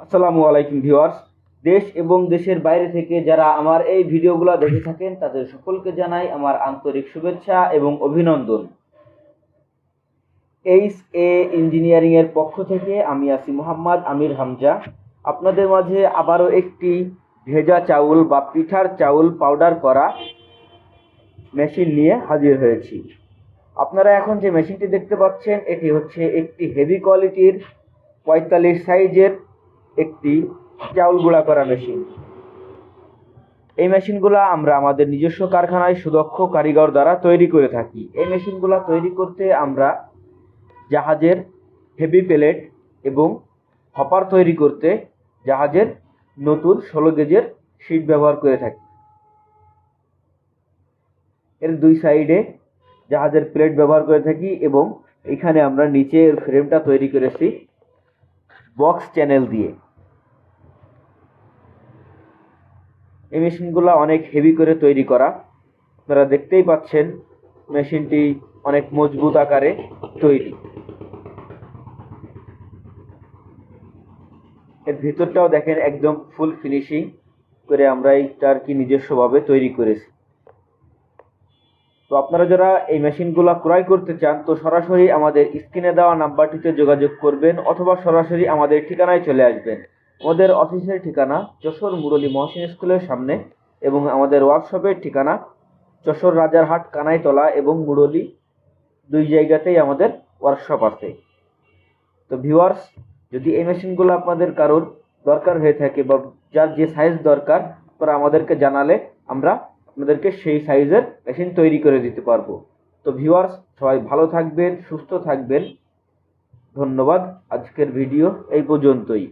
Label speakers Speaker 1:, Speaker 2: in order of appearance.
Speaker 1: আসসালামু আলাইকুম ভিউয়ার্স। দেশ এবং দেশের বাইরে থেকে যারা আমার এই ভিডিওগুলো দেখে থাকেন তাদের সকলকে জানাই আমার আন্তরিক শুভেচ্ছা এবং অভিনন্দন। এইচ এ ইঞ্জিনিয়ারিং এর পক্ষ থেকে আমি আছি মোহাম্মদ আমির হামজা। আপনাদের মাঝে আবারও একটি ভেজা চাউল বা পিঠার চাউল পাউডার করা মেশিন নিয়ে হাজির হয়েছি। আপনারা এখন যে মেশিনটি দেখতে পাচ্ছেন এটি হচ্ছে একটি হেভি কোয়ালিটির ৪৫ সাইজের একটি চাউল গুঁড়া করা মেশিন। এই মেশিনগুলো আমরা আমাদের নিজস্ব কারখানায় সুদক্ষ কারিগর দ্বারা তৈরি করে থাকি। এই মেশিনগুলো তৈরি করতে আমরা জাহাজের হেভি প্লেট এবং হপার তৈরি করতে জাহাজের নতুন ১৬ গেজের শীট ব্যবহার করে থাকি। এর দুই সাইডে জাহাজের প্লেট ব্যবহার করে থাকি এবং এখানে আমরা নিচের ফ্রেমটা তৈরি করেছি বক্স চ্যানেল দিয়ে। এই মেশিনগুলো অনেক হেভি করে তৈরি করা, আপনারা দেখতেই পাচ্ছেন মেশিনটি অনেক মজবুত আকারে তৈরি। এর ভিতরটাও দেখেন একদম ফুল ফিনিশিং করে আমরা এইটা আর কি নিজস্বভাবে তৈরি করেছি। তো আপনারা যারা এই মেশিনগুলো ক্রয় করতে চান তো সরাসরি আমাদের স্ক্রিনে দেওয়া নাম্বারটিতে যোগাযোগ করবেন অথবা সরাসরি আমাদের ঠিকানায় চলে আসবেন। আমাদের অফিসের ঠিকানা যশোর মুরলী মহসিন স্কুলের সামনে এবং আমাদের ওয়ার্কশপের ঠিকানা যশোর রাজারহাট কানাইতলা এবং মুরলী, দুই জায়গাতেই আমাদের ওয়ার্কশপ আছে। তো ভিউয়ার্স, যদি এই মেশিনগুলো আপনাদের কারোর দরকার হয়ে থাকে বা যার যে সাইজ দরকার আপনারা আমাদেরকে জানালে আমরা আপনাদেরকে সেই সাইজের মেশিন তৈরি করে দিতে পারবো। তো ভিউয়ার্স, সবাই ভালো থাকবেন, সুস্থ থাকবেন। ধন্যবাদ। আজকের ভিডিও এই পর্যন্তই।